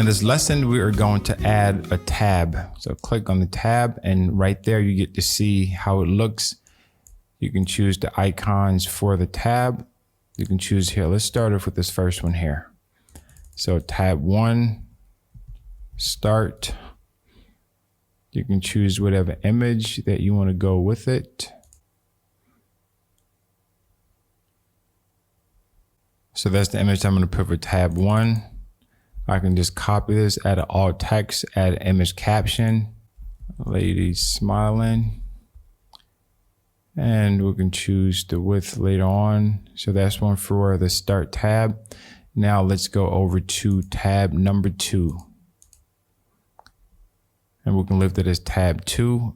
in this lesson, we are going to add a tab. So click on the tab and right there you get to see how it looks. You can choose the icons for the tab. You can choose here. Let's start off with this first one here. So tab 1, start. You can choose whatever image that you want to go with it. So that's the image I'm going to put for tab 1. I can just copy this, add an alt text, add an image caption, lady smiling. And we can choose the width later on. So that's one for the start tab. Now let's go over to tab number 2. And we can lift it as tab 2.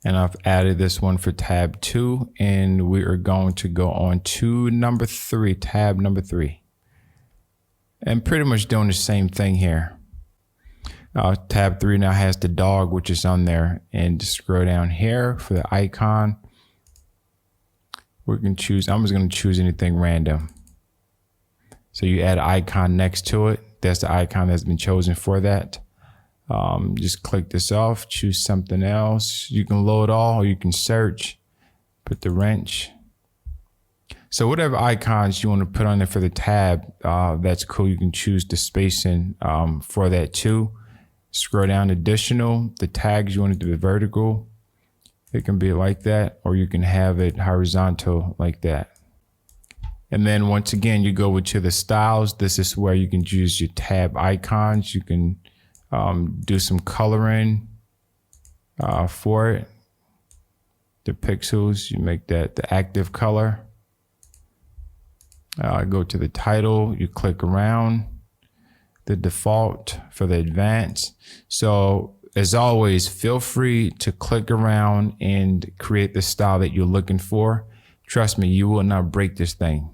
And I've added this one for tab 2. And we are going to go on to number 3, tab number 3. And pretty much doing the same thing here. Tab 3 now has the dog, which is on there. And just scroll down here for the icon. We can choose, I'm just going to choose anything random. So you add an icon next to it. That's the icon that's been chosen for that. Just click this off, choose something else. You can load all, or you can search, put the wrench. So whatever icons you want to put on there for the tab, that's cool. You can choose the spacing for that too. Scroll down additional, the tags you want it to be vertical. It can be like that, or you can have it horizontal like that. And then once again, you go to the styles. This is where you can choose your tab icons. You can do some coloring for it. The pixels, you make that the active color. Go to the title, you click around the default for the advanced. So as always, feel free to click around and create the style that you're looking for. Trust me, you will not break this thing.